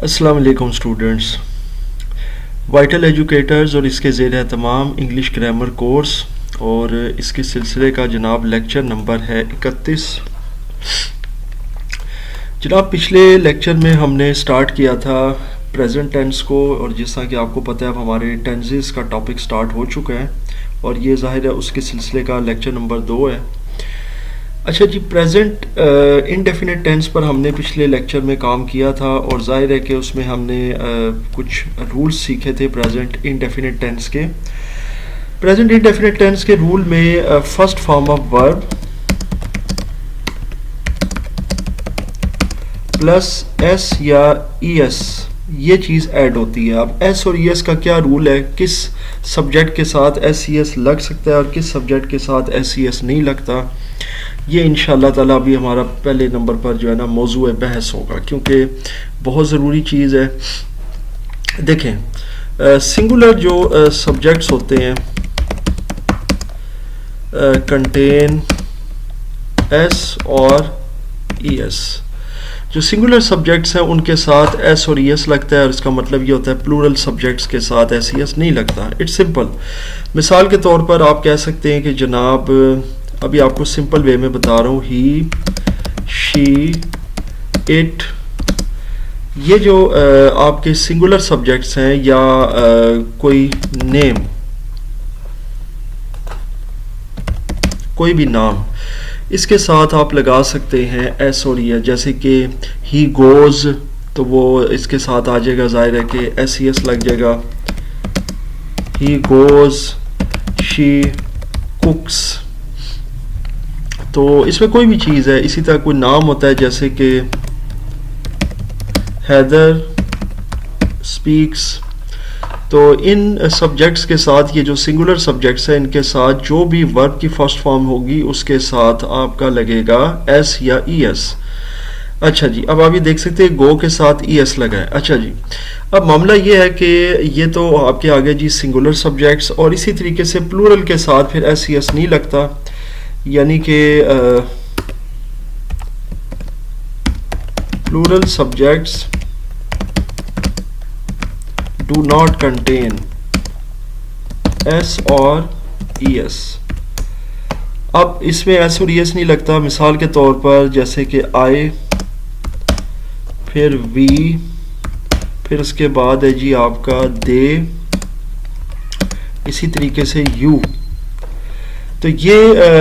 अस्सलाम वालेकुम students. Vital educators और इसके ज़ेर एहतमाम इंग्लिश ग्रामर कोर्स और इसके सिलसिले का जनाब लेक्चर नंबर है 31। जनाब पिछले लेक्चर में हमने स्टार्ट किया था प्रेजेंट टेंस को, और जिस तरह कि आपको पता है अब हमारे टेंसेस का टॉपिक स्टार्ट हो चुका है और ये ज़ाहिर है उसके सिलसिले का लेक्चर नंबर 2 है। अच्छा जी, प्रेजेंट इनडेफिनेट टेंस पर हमने पिछले लेक्चर में काम किया था और जाहिर है कि उसमें हमने कुछ रूल्स सीखे थे प्रेजेंट इनडेफिनेट टेंस के। प्रेजेंट इनडेफिनेट टेंस के रूल में first form of verb plus S या ई एस ये चीज़ ऐड होती है। अब एस और ई एस का क्या रूल है, किस सब्जेक्ट के साथ एस ई एस लग सकता है और किस सब्जेक्ट के साथ एस ई एस नहीं लगता, ये इंशाअल्लाह ताला अभी हमारा पहले नंबर पर जो है ना मौजू बहस होगा, क्योंकि बहुत ज़रूरी चीज़ है। देखें सिंगुलर जो सब्जेक्ट्स होते हैं कंटेन एस और ई एस, जो सिंगुलर सब्जेक्ट्स हैं उनके साथ एस और ई एस लगता है और इसका मतलब ये होता है प्लूरल सब्जेक्ट्स के साथ एस ई एस नहीं लगता। It's simple. मिसाल के तौर पर आप कह सकते हैं कि जनाब, अभी आपको सिंपल वे में बता रहा हूँ, ही शी इट, ये जो आपके सिंगुलर सब्जेक्ट्स हैं या कोई नेम, कोई भी नाम, इसके साथ आप लगा सकते हैं एस और ई एस। जैसे कि ही गोज, तो वो इसके साथ आ जाएगा, जाहिर है कि एस ई एस लग जाएगा। ही गोज, शी कुक्स, तो इसमें कोई भी चीज़ है। इसी तरह कोई नाम होता है जैसे कि हैदर स्पीक्स, तो इन सब्जेक्ट्स के साथ, ये जो सिंगुलर सब्जेक्ट्स हैं इनके साथ जो भी वर्ब की फर्स्ट फॉर्म होगी उसके साथ आपका लगेगा एस या ई एस। अच्छा जी, अब आप ये देख सकते हैं गो के साथ ई एस लगा है। अच्छा जी, अब मामला ये है कि ये तो आपके आगे जी सिंगुलर सब्जेक्ट्स, और इसी तरीके से प्लूरल के साथ फिर एस ई एस नहीं लगता, यानी कि plural subjects do not contain S और ई एस। अब इसमें एस और ई एस नहीं लगता। मिसाल के तौर पर जैसे कि आई, फिर वी, फिर उसके बाद है जी आपका दे, इसी तरीके से यू। तो ये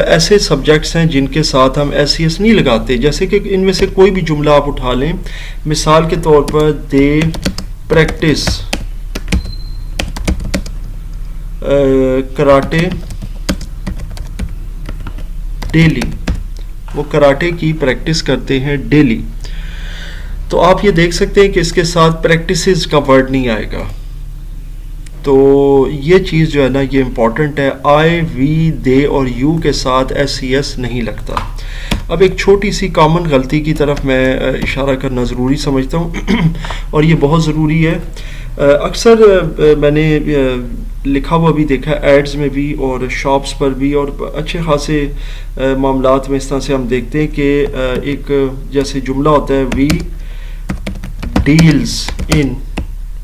ऐसे सब्जेक्ट्स हैं जिनके साथ हम एस ई एस नहीं लगाते। जैसे कि इनमें से कोई भी जुमला आप उठा लें, मिसाल के तौर पर दे प्रैक्टिस कराटे डेली, वो कराटे की प्रैक्टिस करते हैं डेली। तो आप ये देख सकते हैं कि इसके साथ प्रैक्टिसेस का वर्ड नहीं आएगा। तो ये चीज़ जो है ना ये इम्पॉर्टेंट है। आई, वी, दे और यू के साथ एस ई एस नहीं लगता। अब एक छोटी सी कॉमन गलती की तरफ मैं इशारा करना ज़रूरी समझता हूँ और ये बहुत ज़रूरी है। अक्सर मैंने लिखा हुआ भी देखा एड्स में भी और शॉप्स पर भी, और अच्छे खासे मामलात में इस तरह से हम देखते हैं कि एक जैसे जुमला होता है, we deals in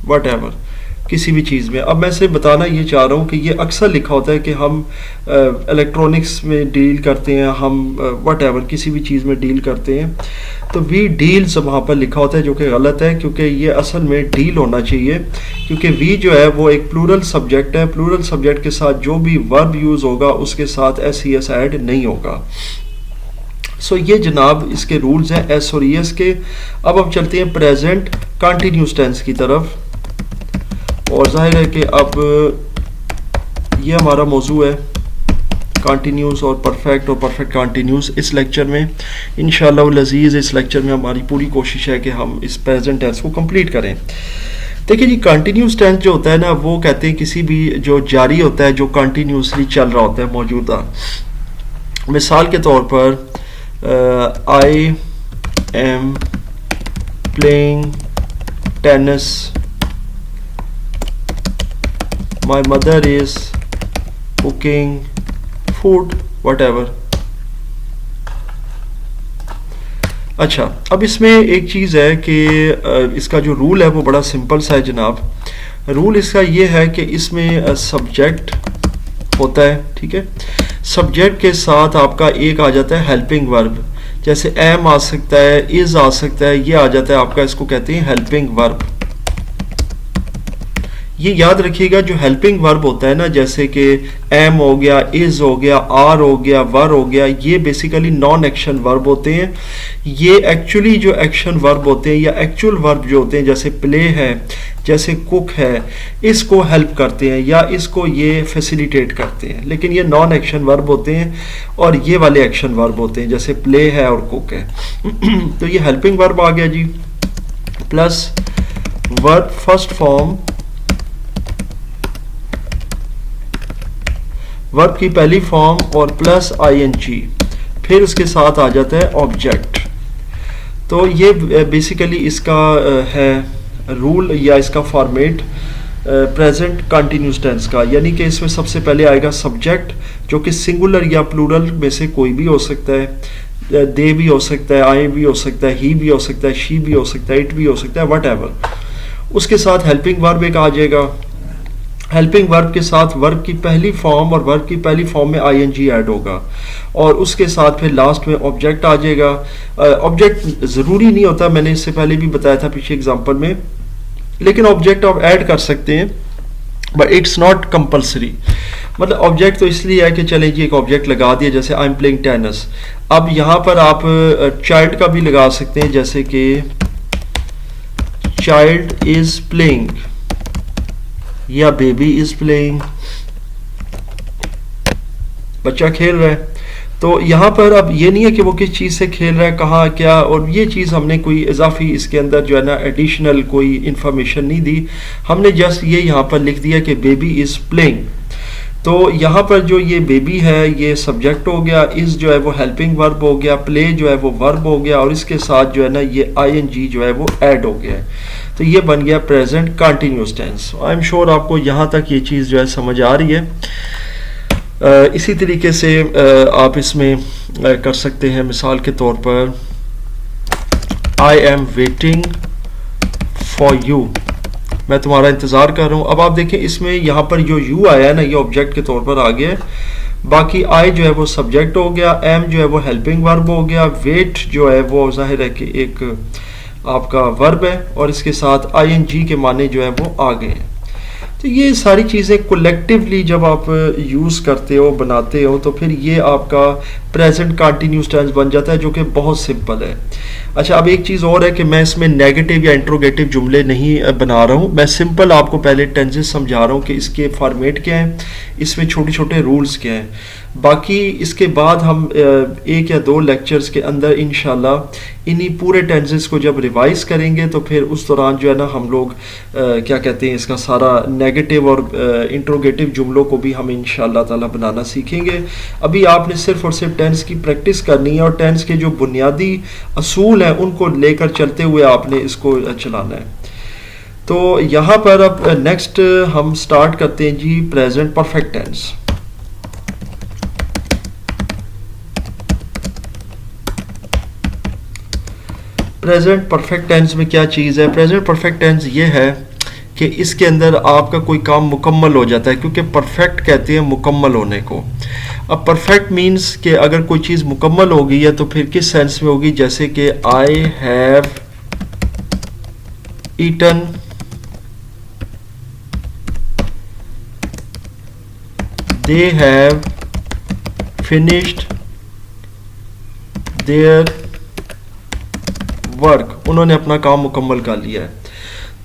whatever, किसी भी चीज़ में। अब मैं से बताना ये चाह रहा हूँ कि ये अक्सर लिखा होता है कि हम इलेक्ट्रॉनिक्स में डील करते हैं, हम वट एवर किसी भी चीज़ में डील करते हैं, तो वी डील्स वहाँ पर लिखा होता है, जो कि गलत है, क्योंकि ये असल में डील होना चाहिए, क्योंकि वी जो है वो एक प्लूरल सब्जेक्ट है। प्लूरल सब्जेक्ट के साथ जो भी वर्ब यूज़ होगा उसके साथ एस ई एस ऐड नहीं होगा। सो ये जनाब इसके रूल्स हैं एस और ई एस के। अब हम चलते हैं प्रेजेंट कंटिन्यूस टेंस की तरफ, और जाहिर है कि अब ये हमारा मौजू है कंटिन्यूस और परफेक्ट कंटिन्यूस। इस लेक्चर में इंशाअल्लाह अज़ीज़, इस लेक्चर में हमारी पूरी कोशिश है कि हम इस प्रेजेंट टेंस को कंप्लीट करें। देखिए जी, कंटिन्यूस टेंस जो होता है ना, वो कहते हैं किसी भी जो जारी होता है, जो कंटिन्यूसली चल रहा होता है मौजूदा। मिसाल के तौर पर I am playing tennis, my mother is cooking food, whatever। अच्छा, अब इसमें एक चीज़ है कि इसका जो रूल है वो बड़ा सिंपल सा है जनाब। रूल इसका ये है कि इसमें सब्जेक्ट होता है, ठीक है। सब्जेक्ट के साथ आपका एक आ जाता है हेल्पिंग वर्ब, जैसे एम आ सकता है, इज आ सकता है, ये आ जाता है आपका, इसको कहते हैं हेल्पिंग वर्ब। ये याद रखिएगा, जो हेल्पिंग वर्ब होता है ना, जैसे कि एम हो गया, इज हो गया, आर हो गया, वर हो गया, ये बेसिकली नॉन एक्शन वर्ब होते हैं। ये एक्चुअली जो एक्शन वर्ब होते हैं या एक्चुअल वर्ब जो होते हैं, जैसे प्ले है, जैसे कुक है, इसको हेल्प करते हैं या इसको ये फैसिलिटेट करते हैं, लेकिन ये नॉन एक्शन वर्ब होते हैं और ये वाले एक्शन वर्ब होते हैं, जैसे प्ले है और कुक है। तो ये हेल्पिंग वर्ब आ गया जी, plus verb first form, verb की पहली फॉर्म और प्लस आईएनजी, फिर उसके साथ आ जाता है ऑब्जेक्ट। तो ये बेसिकली इसका है रूल या इसका फॉर्मेट प्रेजेंट कंटिन्यूस टेंस का, यानी कि इसमें सबसे पहले आएगा सब्जेक्ट, जो कि सिंगुलर या प्लूरल में से कोई भी हो सकता है, दे भी हो सकता है, आई भी हो सकता है, ही भी हो सकता है, शी भी हो सकता है, इट भी हो सकता है, व्हाटएवर। उसके साथ हेल्पिंग वर्ब एक आ जाएगा। हेल्पिंग वर्ब के साथ वर्ब की पहली फॉर्म और वर्ब की पहली फॉर्म में आईएनजी ऐड होगा और उसके साथ फिर लास्ट में ऑब्जेक्ट आ जाएगा। ऑब्जेक्ट ज़रूरी नहीं होता, मैंने इससे पहले भी बताया था पीछे एग्जांपल में, लेकिन ऑब्जेक्ट आप ऐड कर सकते हैं, बट इट्स नॉट कंपलसरी। मतलब ऑब्जेक्ट तो इसलिए है कि चलें जी एक ऑब्जेक्ट लगा दिया, जैसे आई एम प्लेइंग टेनिस। अब यहाँ पर आप चाइल्ड का भी लगा सकते हैं, जैसे कि चाइल्ड इज प्लेइंग या बेबी इज प्लेइंग, बच्चा खेल रहा है। तो यहाँ पर अब ये नहीं है कि वो किस चीज़ से खेल रहा है, कहाँ क्या, और ये चीज़ हमने कोई इजाफी इसके अंदर जो है ना एडिशनल कोई इंफॉर्मेशन नहीं दी, हमने जस्ट ये यहाँ पर लिख दिया कि बेबी इज़ प्लेइंग। तो यहाँ पर जो ये बेबी है ये सब्जेक्ट हो गया, इज़ जो है वो हेल्पिंग वर्ब हो गया, प्ले जो है वो वर्ब हो गया और इसके साथ जो है ना ये आईएनजी जो है वो ऐड हो गया है। तो ये बन गया present continuous tense. I am sure आपको यहाँ तक ये चीज़ जो है समझ आ रही है। इसी तरीके से आप इसमें कर सकते हैं, मिसाल के तौर पर I am waiting for you, मैं तुम्हारा इंतज़ार कर रहा हूँ। अब आप देखें इसमें यहाँ पर जो यू आया है ना, ये ऑब्जेक्ट के तौर पर आ गया है, बाकी आई जो है वो सब्जेक्ट हो गया, एम जो है वो हेल्पिंग वर्ब हो गया, वेट जो है वो जाहिर है कि एक आपका वर्ब है और इसके साथ आईएनजी के माने जो है वो आ गए हैं। तो ये सारी चीज़ें कलेक्टिवली जब आप यूज़ करते हो, बनाते हो, तो फिर ये आपका प्रेजेंट कंटिन्यूस टेंस बन जाता है, जो कि बहुत सिंपल है। अच्छा, अब एक चीज़ और है कि मैं इसमें नेगेटिव या इंट्रोगेटिव जुमले नहीं बना रहा हूँ, मैं सिंपल आपको पहले टेंसेस समझा रहा हूँ कि इसके फॉर्मेट क्या हैं, इसमें छोटे छोटे रूल्स क्या हैं। बाकी इसके बाद हम एक या दो लेक्चर्स के अंदर इंशाल्लाह इन्हीं पूरे टेंसेस को जब रिवाइज करेंगे तो फिर उस दौरान जो है ना हम लोग क्या कहते हैं, इसका सारा नेगेटिव और इंट्रोगेटिव जुमलों को भी हम इंशाल्लाह ताला बनाना सीखेंगे। अभी आपने सिर्फ और सिर्फ टेंस की प्रैक्टिस करनी है और टेंस के जो बुनियादी असूल हैं उनको लेकर चलते हुए आपने इसको चलाना है। तो यहाँ पर अब नेक्स्ट हम स्टार्ट करते हैं जी present perfect tense. Present perfect tense में क्या चीज़ है? प्रेजेंट परफेक्ट टेंस ये है कि इसके अंदर आपका कोई काम मुकम्मल हो जाता है, क्योंकि परफेक्ट कहते हैं मुकम्मल होने को। अब परफेक्ट मीन्स कि अगर कोई चीज़ मुकम्मल होगी है तो फिर किस सेंस में होगी, जैसे कि I have eaten they have finished their work, उन्होंने अपना काम मुकम्मल कर लिया है।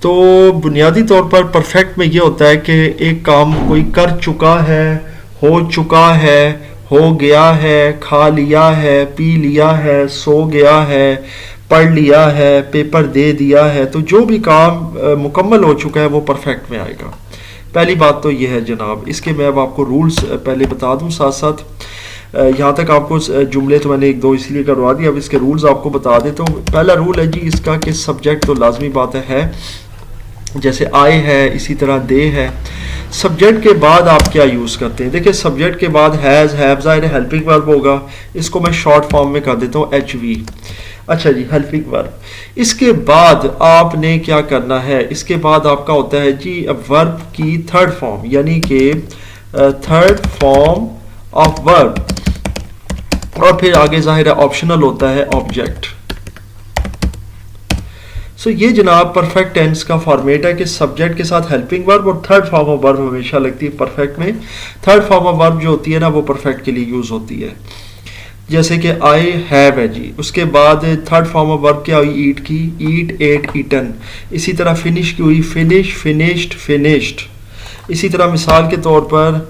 तो बुनियादी तौर पर परफेक्ट में ये होता है कि एक काम कोई कर चुका है, हो चुका है, हो गया है, खा लिया है, पी लिया है, सो गया है, पढ़ लिया है, पेपर दे दिया है, तो जो भी काम मुकम्मल हो चुका है वो परफेक्ट में आएगा। पहली बात तो ये है जनाब। इसके मैं अब आपको रूल्स पहले बता दूं साथ साथ, यहाँ तक आपको जुमले तो मैंने एक दो इसलिए करवा दिए, अब इसके रूल्स आपको बता देता हूँ। पहला रूल है जी इसका कि सब्जेक्ट तो लाजमी बात है, जैसे आई है इसी तरह दे है। सब्जेक्ट के बाद आप क्या यूज़ करते हैं? देखिए सब्जेक्ट के बाद हैज़, हैव ज़ाहिर हेल्पिंग वर्ब होगा, इसको मैं शॉर्ट फॉर्म में कर देता हूँ एच वी। अच्छा जी, हेल्पिंग वर्ब। इसके बाद आपने क्या करना है, इसके बाद आपका होता है जी वर्ब की थर्ड फॉर्म, यानी कि थर्ड फॉर्म ऑफ वर्ब, और फिर आगे जाहिर है ऑप्शनल होता है ऑब्जेक्ट। सो ये जनाब परफेक्ट टेंस का फॉर्मेट है कि सब्जेक्ट के साथ हेल्पिंग वर्ब और थर्ड फॉर्म ऑफ वर्ब हमेशा लगती है परफेक्ट में। थर्ड फॉर्म ऑफ वर्ब जो होती है ना वो परफेक्ट के लिए यूज होती है, जैसे कि आई हैव है जी, उसके बाद थर्ड फॉर्म ऑफ वर्ब क्या हुई, ईट की, ईट, एट, ईटन। इसी तरह फिनिश की हुई, फिनिश, फिनिश्ड, फिनिश्ड। इसी तरह मिसाल के तौर पर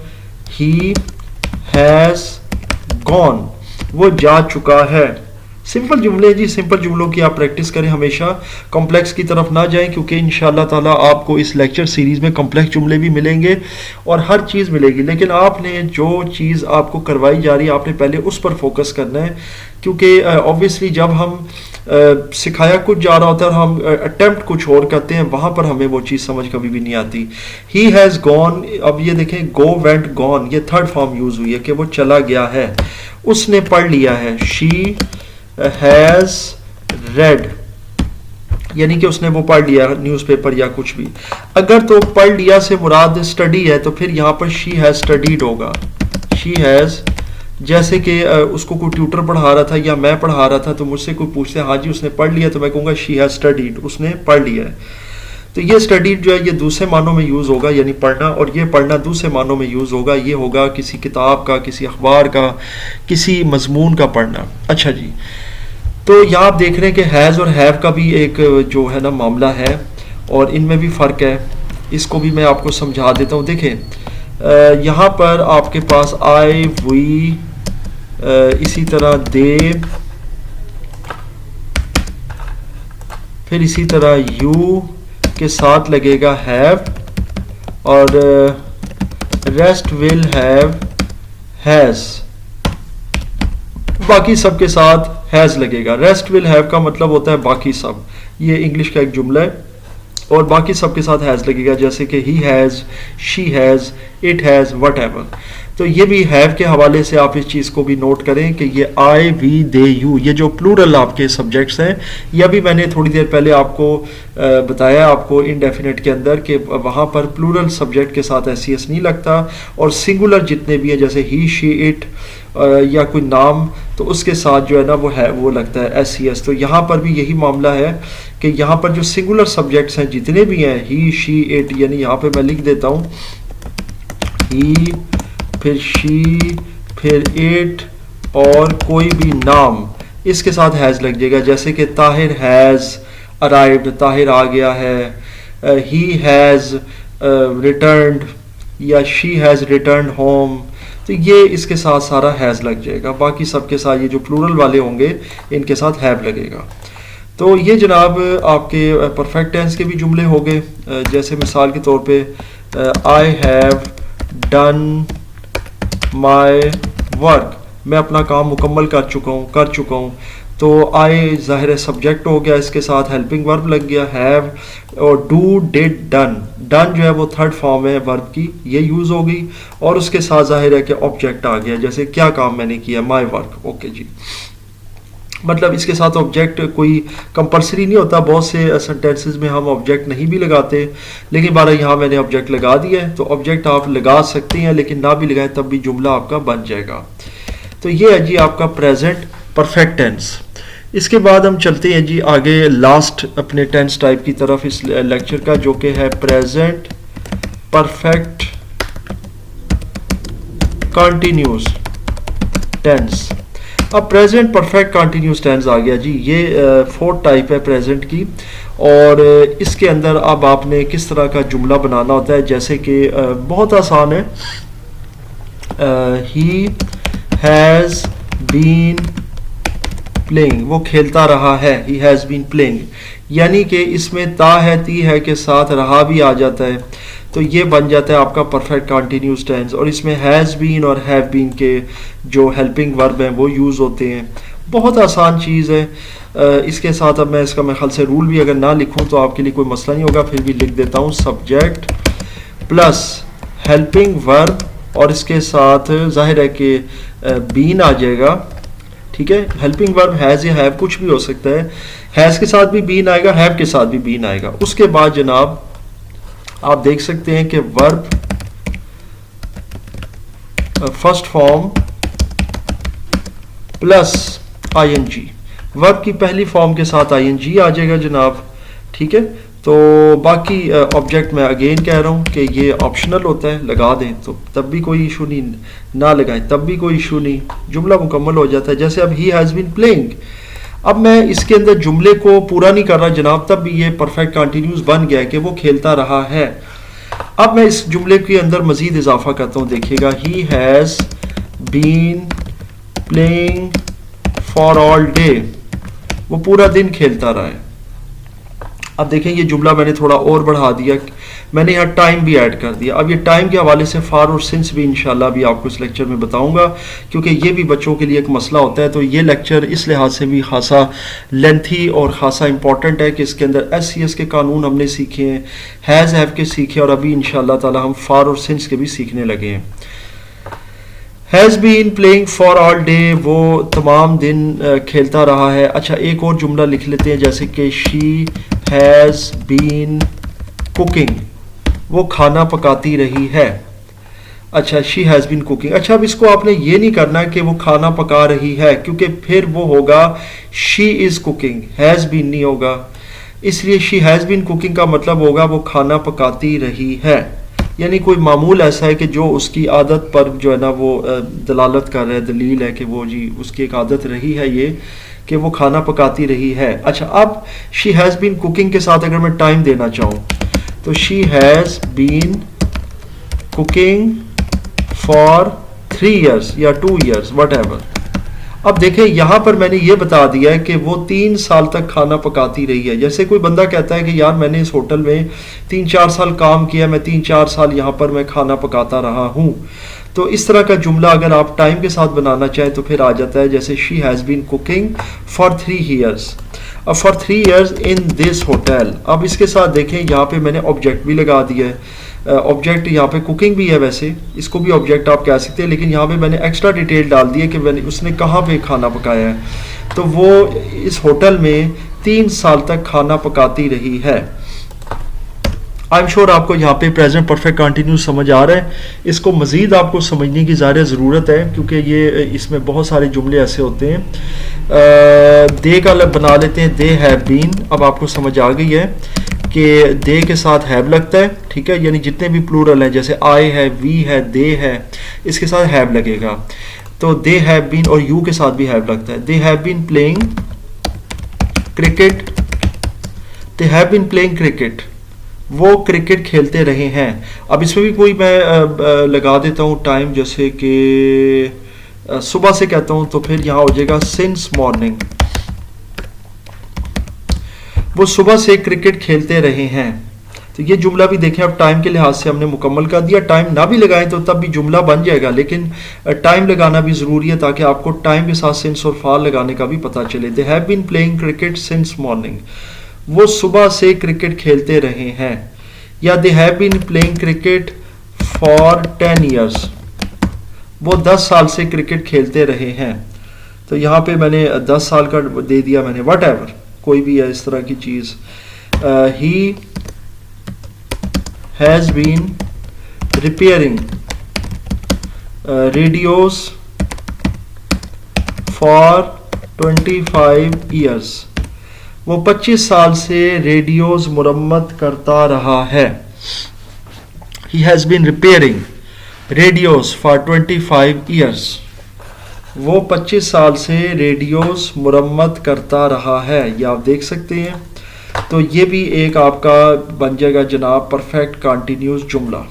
ही हैज गॉन, वो जा चुका है। सिंपल जुमले जी, सिंपल जुमलों की आप प्रैक्टिस करें, हमेशा कॉम्प्लेक्स की तरफ ना जाएं, क्योंकि इंशाल्लाह ताला आपको इस लेक्चर सीरीज में कॉम्प्लेक्स जुमले भी मिलेंगे और हर चीज़ मिलेगी, लेकिन आपने जो चीज़ आपको करवाई जा रही है आपने पहले उस पर फोकस करना है, क्योंकि ऑब्वियसली जब हम सिखाया कुछ जा रहा होता है और हम अटेम्प्ट कुछ और करते हैं, वहाँ पर हमें वो चीज़ समझ कभी भी नहीं आती। ही हैज़ गॉन, अब ये देखें गो, वेंट, गॉन, ये थर्ड फॉर्म यूज़ हुई है कि वो चला गया है। उसने पढ़ लिया है, शी हैज रेड, यानी कि उसने वो पढ़ लिया न्यूज़पेपर या कुछ भी। अगर तो पढ़ लिया से मुराद स्टडी है तो फिर यहाँ पर शी हैज स्टडीड होगा। शी हैज, जैसे कि उसको कोई ट्यूटर पढ़ा रहा था या मैं पढ़ा रहा था, तो मुझसे कोई पूछते हाँ जी उसने पढ़ लिया, तो मैं कहूँगा शी हैज स्टडीड, उसने पढ़ लिया है। तो ये स्टडीड जो है ये दूसरे मानों में यूज़ होगा, यानी पढ़ना, और ये पढ़ना दूसरे मानों में यूज़ होगा। ये होगा किसी किताब का, किसी अखबार का, किसी मजमून का पढ़ना। अच्छा जी, तो यहाँ आप देख रहे हैं कि हैज़ और हैव का भी एक जो है ना मामला है और इनमें भी फ़र्क है। इसको भी मैं आपको समझा देता हूँ। देखें यहाँ पर आपके पास आई, वी, इसी तरह दे, फिर इसी तरह यू के साथ लगेगा हैव, और रेस्ट विल हैव, हैज़, बाकी सब के साथ हैज़ लगेगा। रेस्ट विल हैव का मतलब होता है बाकी सब, ये इंग्लिश का एक जुमला है, और बाकी सब के साथ हैज़ लगेगा, जैसे कि he has, she has, it has, what ever. तो ये भी हैव के हवाले से आप इस चीज़ को भी नोट करें कि ये आई, वी, दे, यू, ये जो प्लूरल आपके सब्जेक्ट्स हैं, यह भी मैंने थोड़ी देर पहले आपको बताया आपको इनडेफिनेट के अंदर कि वहाँ पर प्लूरल सब्जेक्ट के साथ एस नहीं लगता, और सिंगुलर जितने भी हैं जैसे ही, शी, इट या कोई नाम, तो उसके साथ जो है ना वो लगता है एस। तो यहाँ पर भी यही मामला है कि यहाँ पर जो सिंगुलर सब्जेक्ट्स हैं जितने भी हैं, ही, शी, इट, यानी यहाँ पे मैं लिख देता हूँ ही, फिर शी, फिर इट, और कोई भी नाम, इसके साथ हैज़ लग जाएगा, जैसे कि ताहिर हैज़ अराइव्ड, ताहिर आ गया है, ही हैज़ रिटर्न्ड, या शी हैज़ रिटर्न्ड होम। तो ये इसके साथ सारा हैज़ लग जाएगा, बाकी सबके साथ ये जो प्लूरल वाले होंगे इनके साथ हैव लगेगा। तो ये जनाब आपके परफेक्ट टेंस के भी जुमले हो गए, जैसे मिसाल के तौर पे I have done my work, मैं अपना काम मुकम्मल कर चुका हूँ। तो आई ज़ाहिर है सब्जेक्ट हो गया, इसके साथ हेल्पिंग वर्ब लग गया हैव, और डू, डिड, डन, डन जो है वो थर्ड फॉर्म है वर्ब की, ये यूज़ हो गई, और उसके साथ ज़ाहिर है कि ऑब्जेक्ट आ गया, जैसे क्या काम मैंने किया, माई वर्क। ओके जी, मतलब इसके साथ ऑब्जेक्ट कोई कंपलसरी नहीं होता, बहुत से सेंटेंसेस में हम ऑब्जेक्ट नहीं भी लगाते, लेकिन बारह यहाँ मैंने ऑब्जेक्ट लगा दिया है। तो ऑब्जेक्ट आप लगा सकते हैं, लेकिन ना भी लगाए तब भी जुमला आपका बन जाएगा। तो ये है जी आपका प्रेजेंट परफेक्ट टेंस। इसके बाद हम चलते हैं जी आगे लास्ट अपने टेंस टाइप की तरफ इस लेक्चर का, जो कि है प्रेजेंट परफेक्ट कंटिन्यूस टेंस। अब प्रेजेंट परफेक्ट कंटिन्यूस टेंस आ गया जी, ये फोर्थ टाइप है प्रेजेंट की, और इसके अंदर अब आपने किस तरह का जुमला बनाना होता है, जैसे कि बहुत आसान है, ही हैज़ बीन प्लेइंग, वो खेलता रहा है, ही हैज़ बीन प्लेइंग, यानी कि इसमें ता है, ती है के साथ रहा भी आ जाता है, तो ये बन जाता है आपका परफेक्ट कंटिन्यूस टेंस। और इसमें हैज़ बीन और हैव बीन के जो हेल्पिंग वर्ब हैं वो यूज़ होते हैं। बहुत आसान चीज़ है। इसके साथ अब मैं इसका मेरे ख्याल से रूल भी अगर ना लिखूं तो आपके लिए कोई मसला नहीं होगा, फिर भी लिख देता हूँ, सब्जेक्ट प्लस हेल्पिंग वर्ब, और इसके साथ जाहिर है कि बीन आ जाएगा, ठीक है, हेल्पिंग वर्ब हैज़ या हैव कुछ भी हो सकता है, हैज़ के साथ भी बीन आएगा, हैव के साथ भी बीन आएगा। उसके बाद जनाब आप देख सकते हैं कि verb first form plus ING, verb की पहली फॉर्म के साथ आईएनजी आ जाएगा जनाब, ठीक है। तो बाकी ऑब्जेक्ट मैं अगेन कह रहा हूँ कि ये ऑप्शनल होता है, लगा दें तो तब भी कोई इशू नहीं, ना लगाएं तब भी कोई इशू नहीं, जुमला मुकम्मल हो जाता है। जैसे अब ही हैज़ बीन प्लेइंग, अब मैं इसके अंदर जुमले को पूरा नहीं कर रहा जनाब, तब भी ये परफेक्ट कंटिन्यूस बन गया कि वो खेलता रहा है। अब मैं इस जुमले के अंदर मजीद इजाफा करता हूँ, देखिएगा, he has been playing for all day, वो पूरा दिन खेलता रहा है। अब देखें ये जुमला मैंने थोड़ा और बढ़ा दिया, मैंने यहाँ टाइम भी ऐड कर दिया। अब ये टाइम के हवाले से फार और सिंस भी इंशाल्लाह भी आपको इस लेक्चर में बताऊंगा, क्योंकि ये भी बच्चों के लिए एक मसला होता है। तो ये लेक्चर इस लिहाज से भी खासा लेंथी और खासा इंपॉर्टेंट है कि इसके अंदर SCS के कानून हमने सीखे हैं, हैज़ हैव के सीखे, और अभी इंशाल्लाह ताला हम फार और सिंस के भी सीखने लगे हैं। Has been playing for all day, वो तमाम दिन खेलता रहा है। अच्छा, एक और जुमला लिख लेते हैं, जैसे कि शी हैज़ बीन कुकिंग, वो खाना पकाती रही है। अच्छा, शी हैज़ बीन कुकिंग। अच्छा, अब इसको आपने ये नहीं करना कि वो खाना पका रही है, क्योंकि फिर वो होगा she is cooking, has been नहीं होगा, इसलिए शी हैज़ बीन कुकिंग का मतलब होगा वो खाना पकाती रही है। यानी कोई मामूल ऐसा है कि जो उसकी आदत पर जो है ना वो दलालत कर रहा है, दलील है कि वो जी उसकी एक आदत रही है ये कि वो खाना पकाती रही है। अच्छा, अब शी हैज़ बीन कुकिंग के साथ अगर मैं टाइम देना चाहूँ तो she has been cooking for 3 years या 2 years वट एवर। अब देखें यहाँ पर मैंने ये बता दिया है कि वो 3 साल तक खाना पकाती रही है। जैसे कोई बंदा कहता है कि यार मैंने इस होटल में 3-4 साल काम किया, मैं 3-4 साल यहाँ पर मैं खाना पकाता रहा हूँ। तो इस तरह का जुमला अगर आप टाइम के साथ बनाना चाहें तो फिर आ जाता है, जैसे she has been cooking for 3 years, अब for 3 years in this hotel. अब इसके साथ देखें यहाँ पे मैंने ऑब्जेक्ट भी लगा दिया है, ऑब्जेक्ट यहाँ पे कुकिंग भी है, वैसे इसको भी ऑब्जेक्ट आप कह सकते हैं, लेकिन यहाँ पे मैंने एक्स्ट्रा डिटेल डाल दी है कि मैंने उसने कहाँ पे खाना पकाया है। तो वो इस होटल में 3 साल तक खाना पकाती रही है। आई एम श्योर आपको यहाँ पे प्रेजेंट परफेक्ट कंटिन्यूस समझ आ रहा है। इसको मज़ीद आपको समझने की ज़्यादा ज़रूरत है, क्योंकि ये इसमें बहुत सारे जुमले ऐसे होते हैं। दे का अलग बना लेते हैं, दे हैव बीन। अब आपको समझ आ गई है कि दे के साथ हैव लगता है, ठीक है, यानी जितने भी प्लूरल हैं, जैसे आई है, वी है, दे है, इसके साथ हैव लगेगा। तो दे हैव बीन, और यू के साथ भी हैव लगता है। They have been playing cricket, they have been playing cricket, वो क्रिकेट खेलते रहे हैं। अब इसमें भी कोई मैं लगा देता हूँ टाइम, जैसे कि सुबह से कहता हूँ तो फिर यहाँ हो जाएगा सिंस मॉर्निंग, वो सुबह से क्रिकेट खेलते रहे हैं। तो ये जुमला भी देखें, अब टाइम के लिहाज से हमने मुकम्मल कर दिया। टाइम ना भी लगाएं तो तब भी जुमला बन जाएगा, लेकिन टाइम लगाना भी ज़रूरी है ताकि आपको टाइम के साथ सिंस और फार लगाने का भी पता चले। They have been playing cricket since morning, वो सुबह से क्रिकेट खेलते रहे हैं। या they have been playing cricket for 10 years, वो 10 साल से क्रिकेट खेलते रहे हैं। तो यहाँ पे मैंने 10 साल का दे दिया मैंने, वट एवर, कोई भी है इस तरह की चीज़। He has been repairing radios for 25 years, वो 25 साल से रेडियोज मुरम्मत करता रहा है। He has been repairing radios for 25 years, वो 25 साल से रेडियोज मुरम्मत करता रहा है। ये आप देख सकते हैं। तो ये भी एक आपका बन जाएगा जनाब परफेक्ट कंटिन्यूस जुमला।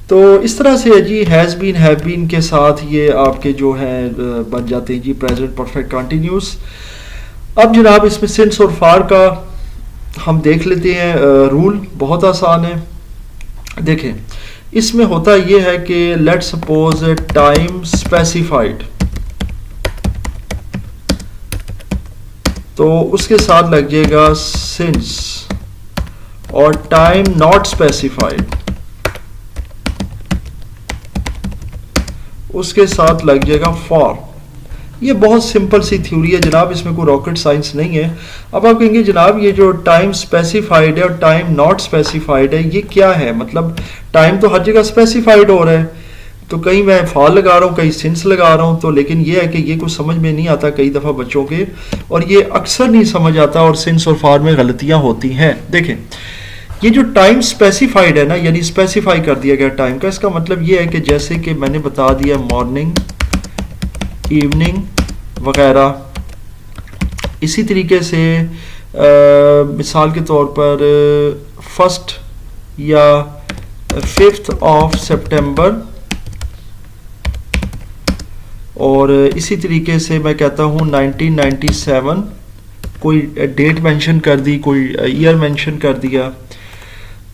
तो इस तरह से जी हैज़ बीन हैव बीन के साथ ये आपके जो हैं बन जाते हैं जी प्रेजेंट परफेक्ट कंटिन्यूस। अब जनाब इसमें सिंस और फार का हम देख लेते हैं। रूल बहुत आसान है। देखें इसमें होता ये है कि लेट्स सपोज टाइम स्पेसिफाइड, तो उसके साथ लग जाएगा सिंस, और टाइम नॉट स्पेसिफाइड उसके साथ लग जाएगा फॉर। ये बहुत सिंपल सी थ्योरी है जनाब, इसमें कोई रॉकेट साइंस नहीं है। अब आप कहेंगे जनाब ये जो टाइम स्पेसिफाइड है और टाइम नॉट स्पेसिफाइड है ये क्या है, मतलब टाइम तो हर जगह स्पेसिफाइड हो रहा है, तो कहीं मैं फॉल लगा रहा हूँ कहीं सिंस लगा रहा हूँ, तो लेकिन ये है कि ये कुछ समझ में नहीं आता कई दफ़ा बच्चों के, और ये अक्सर नहीं समझ आता और सिंस और फॉर में गलतियाँ होती हैं। देखें ये जो टाइम स्पेसिफाइड है ना, यानी स्पेसिफाई कर दिया गया टाइम का, इसका मतलब ये है कि जैसे कि मैंने बता दिया मॉर्निंग, इवनिंग वगैरह, इसी तरीके से मिसाल के तौर पर 1 या 5 सितंबर, और इसी तरीके से मैं कहता हूँ 1997, कोई डेट मेंशन कर दी, कोई ईयर मेंशन कर दिया,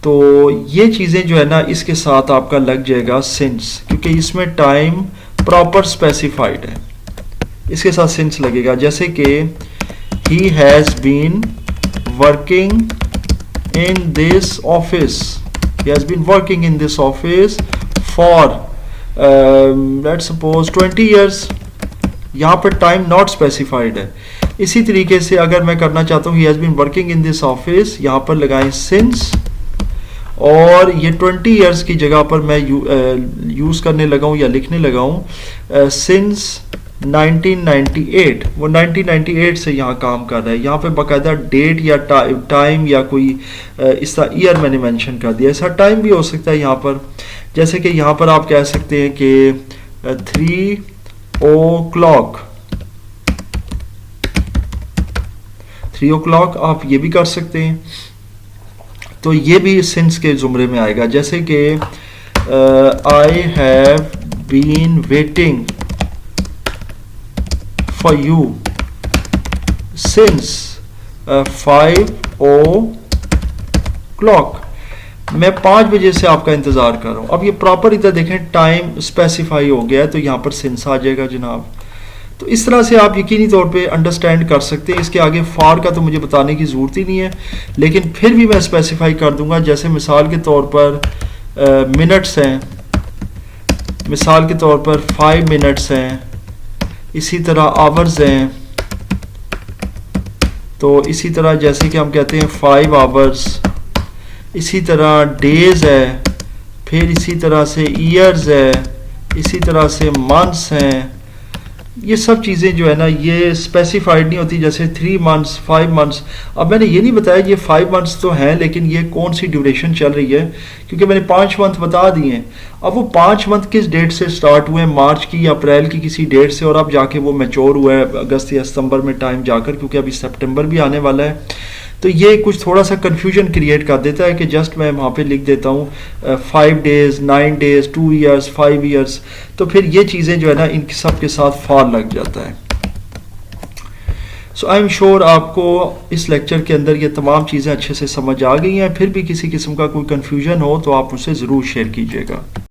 तो ये चीज़ें जो है ना इसके साथ आपका लग जाएगा सिंस, क्योंकि इसमें टाइम प्रॉपर स्पेसिफाइड है, इसके साथ सिंस लगेगा। जैसे कि he has been working in this office, he has been working in this office for let's suppose 20 years, यहाँ पर टाइम नॉट स्पेसिफाइड है। इसी तरीके से अगर मैं करना चाहता हूँ he has been working in this office, यहाँ पर लगाएं सिंस, और ये 20 ईयर्स की जगह पर मैं यूज़ करने लगा हूँ या लिखने लगा हूँ सिंस 1998, वो 1998 से यहाँ काम कर रहा है। यहाँ पे बाकायदा डेट या टाइम या कोई इस तरह ईयर मैंने मेंशन कर दिया। ऐसा टाइम भी हो सकता है यहाँ पर, जैसे कि यहाँ पर आप कह सकते हैं कि 3 o'clock आप ये भी कर सकते हैं, तो ये भी सिंस के जुमरे में आएगा। जैसे कि I have been waiting for you since 5 o'clock, मैं 5 बजे से आपका इंतज़ार कर रहा हूँ। अब ये प्रॉपर इधर देखें टाइम स्पेसिफाई हो गया है, तो यहाँ पर सिंस आ जाएगा जनाब। तो इस तरह से आप यकीनी तौर पे अंडरस्टैंड कर सकते हैं। इसके आगे फॉर का तो मुझे बताने की ज़रूरत ही नहीं है, लेकिन फिर भी मैं स्पेसिफाई कर दूंगा। जैसे मिसाल के तौर पर मिनट्स हैं, मिसाल के तौर पर 5 मिनट्स हैं, इसी तरह आवर्स हैं, तो इसी तरह जैसे कि हम कहते हैं 5 आवर्स, इसी तरह डेज़ है, फिर इसी तरह से ईयर्स है, इसी तरह से मंथ्स हैं। ये सब चीज़ें जो है ना ये स्पेसिफाइड नहीं होती, जैसे 3 मंथ्स 5 मंथ्स। अब मैंने ये नहीं बताया ये 5 मंथ्स तो हैं, लेकिन ये कौन सी ड्यूरेशन चल रही है, क्योंकि मैंने 5 मंथ बता दिए हैं। अब वो 5 मंथ किस डेट से स्टार्ट हुए हैं, मार्च की या अप्रैल की किसी डेट से, और अब जाके वो मैच्योर हुआ है अगस्त या सितंबर में टाइम जाकर, क्योंकि अभी सितंबर भी आने वाला है। तो ये कुछ थोड़ा सा कन्फ्यूजन क्रिएट कर देता है कि जस्ट मैं वहाँ पे लिख देता हूँ 5 डेज़ 9 डेज़ 2 ईयर्स 5 ईयर्स, तो फिर ये चीज़ें जो है ना इन सब के साथ फॉर लग जाता है। सो आई एम श्योर आपको इस लेक्चर के अंदर ये तमाम चीज़ें अच्छे से समझ आ गई हैं। फिर भी किसी किस्म का कोई कन्फ्यूजन हो तो आप मुझसे ज़रूर शेयर कीजिएगा।